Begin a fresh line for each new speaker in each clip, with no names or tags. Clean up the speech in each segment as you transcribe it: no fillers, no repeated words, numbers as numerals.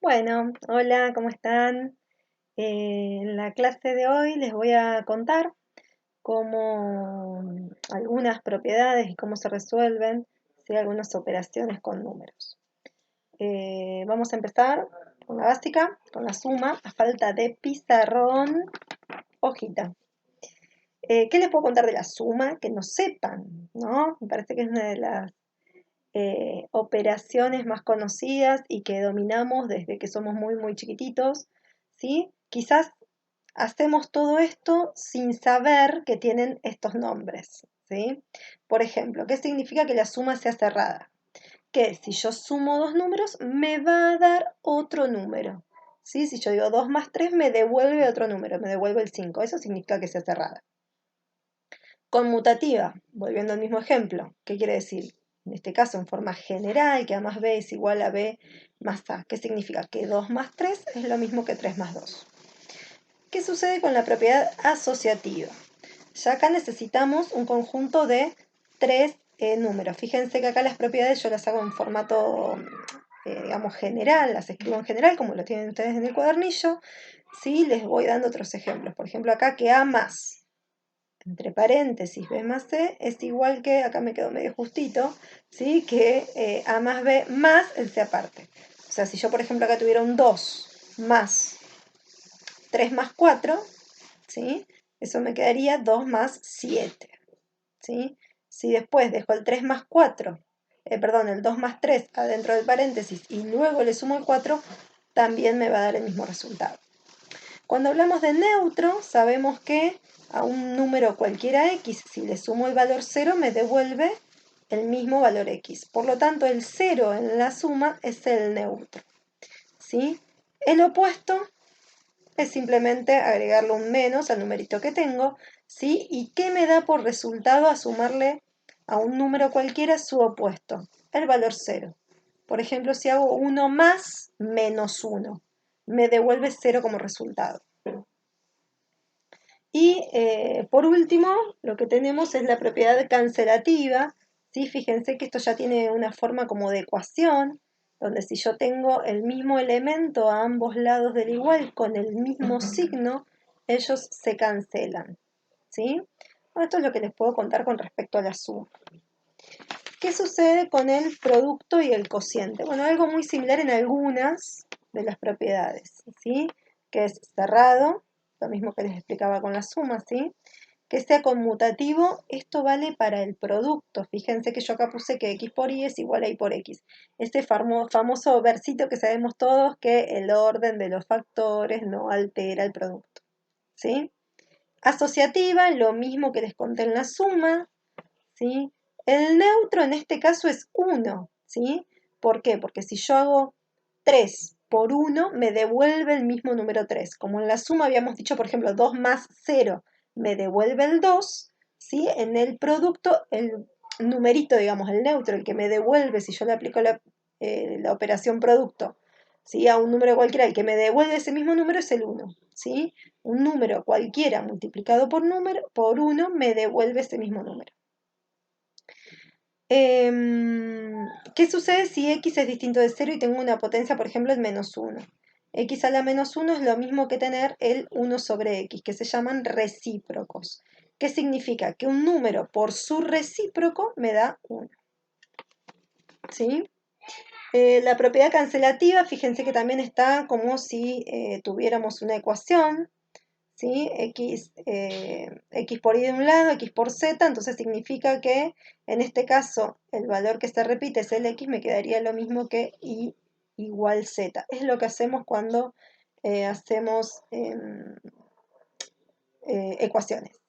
Bueno, hola, ¿cómo están? En la clase de hoy les voy a contar cómo algunas propiedades y cómo se resuelven, ¿sí? Algunas operaciones con números. Vamos a empezar con la básica, con la suma, a falta de pizarrón, hojita. ¿Qué les puedo contar de la suma? Que no sepan, ¿no? Me parece que es una de las operaciones más conocidas y que dominamos desde que somos muy chiquititos, ¿sí? Quizás hacemos todo esto sin saber que tienen estos nombres, ¿sí? Por ejemplo, ¿qué significa que la suma sea cerrada? Que si yo sumo dos números, me va a dar otro número, ¿sí? Si yo digo 2 más 3, me devuelve otro número, me devuelve el 5. Eso significa que sea cerrada. Conmutativa, volviendo al mismo ejemplo, ¿qué quiere decir? En este caso, en forma general, que A más B es igual a B más A. ¿Qué significa? Que 2 más 3 es lo mismo que 3 más 2. ¿Qué sucede con la propiedad asociativa? Ya acá necesitamos un conjunto de tres números. Fíjense que acá las propiedades yo las hago en formato, digamos, general, las escribo en general, como lo tienen ustedes en el cuadernillo. ¿Sí? Les voy dando otros ejemplos. Por ejemplo, acá que A más entre paréntesis B más C es igual que, acá me quedó medio justito, ¿sí? Que A más B más el C aparte. O sea, si yo por ejemplo acá tuviera un 2 más 3 más 4, ¿sí? Eso me quedaría 2 más 7, ¿sí? Si después dejo el 3 más 4, perdón, el 2 más 3 adentro del paréntesis y luego le sumo el 4, también me va a dar el mismo resultado. Cuando hablamos de neutro, sabemos que a un número cualquiera x, si le sumo el valor 0, me devuelve el mismo valor x. Por lo tanto, el 0 en la suma es el neutro, ¿sí? El opuesto es simplemente agregarle un menos al numerito que tengo, ¿sí? ¿Y qué me da por resultado a sumarle a un número cualquiera su opuesto? El valor 0. Por ejemplo, si hago 1 más menos 1, me devuelve 0 como resultado. Y por último, lo que tenemos es la propiedad cancelativa, ¿sí? Fíjense que esto ya tiene una forma como de ecuación, donde si yo tengo el mismo elemento a ambos lados del igual con el mismo signo, ellos se cancelan, ¿sí? Bueno, esto es lo que les puedo contar con respecto a la suma. ¿Qué sucede con el producto y el cociente? Bueno, algo muy similar en algunas de las propiedades, ¿sí? Que es cerrado, lo mismo que les explicaba con la suma, ¿sí? Que sea conmutativo, esto vale para el producto. Fíjense que yo acá puse que x por y es igual a y por x. Este famoso versito que sabemos todos que el orden de los factores no altera el producto, ¿sí? Asociativa, lo mismo que les conté en la suma, ¿sí? El neutro en este caso es 1, ¿sí? ¿Por qué? Porque si yo hago 3 por 1, me devuelve el mismo número 3. Como en la suma habíamos dicho, por ejemplo, 2 más 0 me devuelve el 2, ¿sí? En el producto, el numerito, digamos, el neutro, el que me devuelve, si yo le aplico la operación producto, ¿sí? A un número cualquiera, el que me devuelve ese mismo número es el 1, ¿sí? Un número cualquiera multiplicado por 1 me devuelve ese mismo número. ¿Qué sucede si x es distinto de 0 y tengo una potencia, por ejemplo, en menos 1? X a la menos 1 es lo mismo que tener el 1 sobre x, que se llaman recíprocos. ¿Qué significa? Que un número por su recíproco me da 1. ¿Sí? La propiedad cancelativa, fíjense que también está como si tuviéramos una ecuación, ¿sí? X por y de un lado, x por z, entonces significa que en este caso el valor que se repite es el x, me quedaría lo mismo que y igual z. Es lo que hacemos cuando hacemos ecuaciones.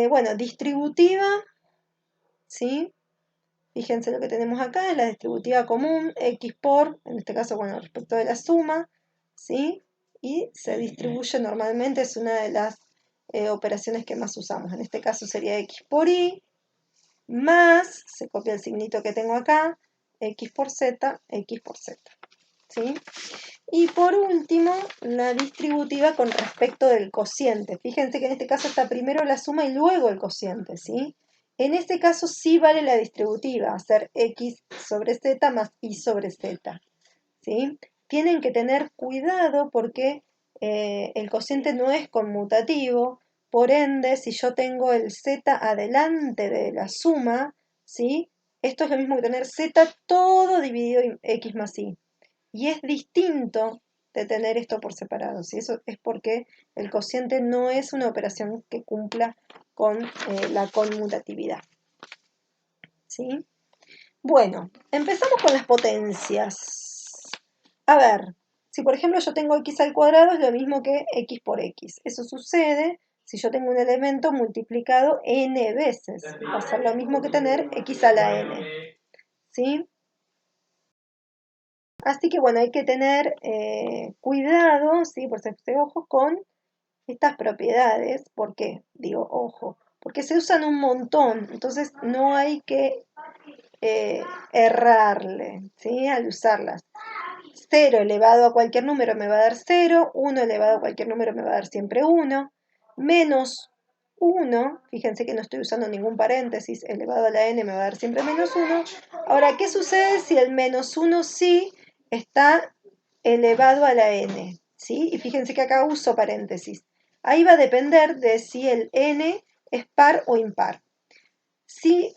Bueno, distributiva, ¿sí? Fíjense lo que tenemos acá, es la distributiva común, x por, en este caso, bueno, respecto de la suma, ¿sí? Y se distribuye normalmente, es una de las operaciones que más usamos. En este caso sería x por y, más, se copia el signito que tengo acá, x por z, ¿sí? Y por último, la distributiva con respecto del cociente. Fíjense que en este caso está primero la suma y luego el cociente, ¿sí? En este caso sí vale la distributiva, hacer x sobre z más y sobre z, ¿sí? tienen que tener cuidado porque el cociente no es conmutativo, por ende, si yo tengo el z adelante de la suma, ¿sí? Esto es lo mismo que tener z todo dividido en x más y. Y es distinto de tener esto por separado, ¿sí? Eso es porque el cociente no es una operación que cumpla con la conmutatividad, ¿sí? Bueno, empezamos con las potencias. A ver, si por ejemplo yo tengo x al cuadrado es lo mismo que x por x. Eso sucede si yo tengo un elemento multiplicado n veces. Va a ser lo mismo que tener x a la n. ¿Sí? Así que bueno, hay que tener cuidado, ¿sí? Por ser ojos con estas propiedades. ¿Por qué? Digo, ojo, porque se usan un montón, entonces no hay que errarle, ¿sí? Al usarlas. 0 elevado a cualquier número me va a dar 0, 1 elevado a cualquier número me va a dar siempre 1, menos 1, fíjense que no estoy usando ningún paréntesis, elevado a la n me va a dar siempre menos 1. Ahora, ¿qué sucede si el menos 1 sí está elevado a la n? ¿Sí? Y fíjense que acá uso paréntesis. Ahí va a depender de si el n es par o impar. Si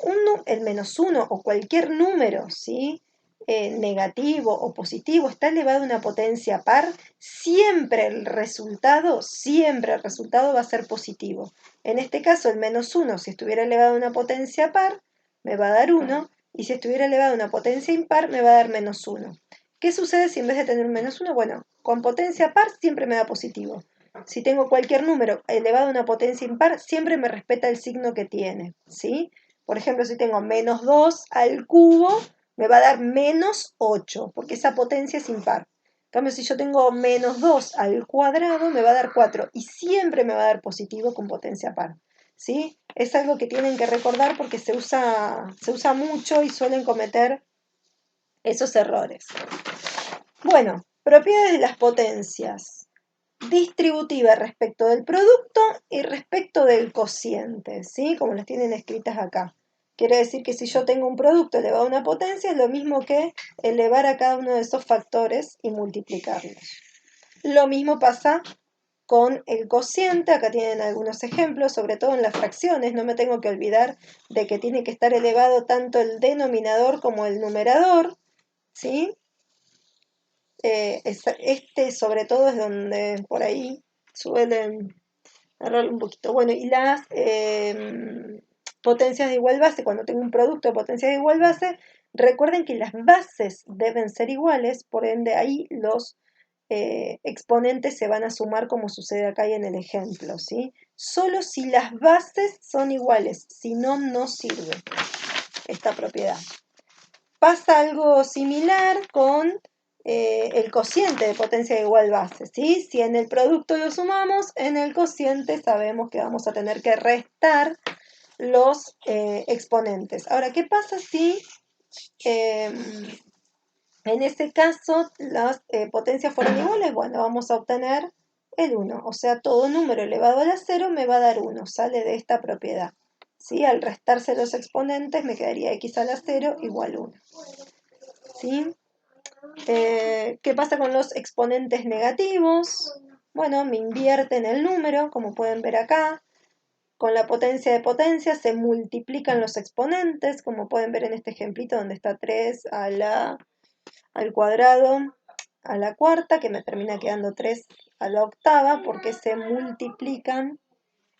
el menos 1 o cualquier número, ¿sí? Negativo o positivo está elevado a una potencia par, siempre el resultado va a ser positivo. En este caso, el menos 1, si estuviera elevado a una potencia par, me va a dar 1, y si estuviera elevado a una potencia impar, me va a dar menos 1. ¿Qué sucede si en vez de tener un menos 1? Bueno, con potencia par siempre me da positivo. Si tengo cualquier número elevado a una potencia impar, siempre me respeta el signo que tiene, ¿sí? Por ejemplo, si tengo menos 2 al cubo, me va a dar menos 8, porque esa potencia es impar. En cambio, si yo tengo menos 2 al cuadrado, me va a dar 4, y siempre me va a dar positivo con potencia par, ¿sí? Es algo que tienen que recordar porque se usa mucho y suelen cometer esos errores. Bueno, propiedades de las potencias. Distributiva respecto del producto y respecto del cociente, ¿sí? Como las tienen escritas acá. Quiere decir que si yo tengo un producto elevado a una potencia, es lo mismo que elevar a cada uno de esos factores y multiplicarlos. Lo mismo pasa con el cociente. Acá tienen algunos ejemplos, sobre todo en las fracciones. No me tengo que olvidar de que tiene que estar elevado tanto el denominador como el numerador, ¿sí? Este sobre todo es donde por ahí suelen errar un poquito. Bueno, y las potencias de igual base, cuando tengo un producto de potencias de igual base, recuerden que las bases deben ser iguales, por ende ahí los exponentes se van a sumar como sucede acá y en el ejemplo, ¿sí? Solo si las bases son iguales, si no, no sirve esta propiedad. Pasa algo similar con el cociente de potencia de igual base, ¿sí? Si en el producto lo sumamos, en el cociente sabemos que vamos a tener que restar los exponentes. Ahora, ¿qué pasa si en ese caso las potencias fueron iguales? Bueno, vamos a obtener el 1, o sea, todo número elevado a la 0 me va a dar 1, sale de esta propiedad. ¿Sí? Al restarse los exponentes me quedaría x a la 0 igual 1. ¿Sí? ¿Qué pasa con los exponentes negativos? Bueno, me invierten el número, como pueden ver acá. Con la potencia de potencia se multiplican los exponentes, como pueden ver en este ejemplito donde está 3 al cuadrado a la cuarta, que me termina quedando 3 a la octava, porque se multiplican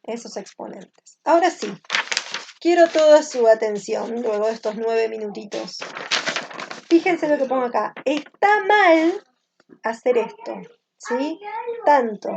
esos exponentes. Ahora sí, quiero toda su atención luego de estos 9 minutitos. Fíjense lo que pongo acá. Está mal hacer esto, ¿sí? Tanto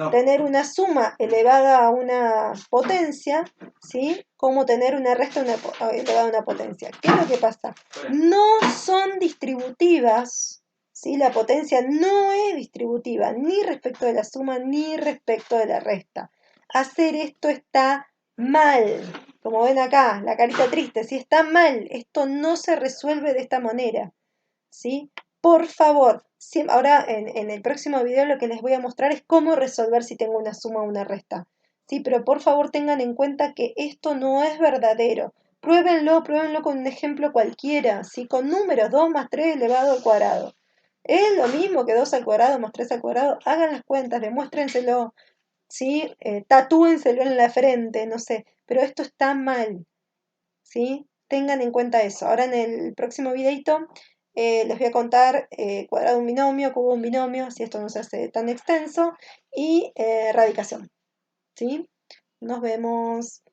tener una suma elevada a una potencia, ¿sí? Como tener una resta elevada a una potencia. ¿Qué es lo que pasa? No son distributivas, ¿sí? La potencia no es distributiva, ni respecto de la suma, ni respecto de la resta. Hacer esto está mal. Como ven acá, la carita triste, ¿sí? Está mal. Esto no se resuelve de esta manera, ¿sí? Por favor, ahora en el próximo video lo que les voy a mostrar es cómo resolver si tengo una suma o una resta, ¿sí? Pero por favor tengan en cuenta que esto no es verdadero. Pruébenlo con un ejemplo cualquiera, ¿sí? Con números 2 más 3 elevado al cuadrado. Es lo mismo que 2 al cuadrado más 3 al cuadrado. Hagan las cuentas, demuéstrenselo, ¿sí? Tatúenselo en la frente, no sé. Pero esto está mal, ¿sí? Tengan en cuenta eso. Ahora en el próximo videito les voy a contar cuadrado de un binomio, cubo de un binomio, si esto no se hace tan extenso, y radicación, ¿sí? Nos vemos.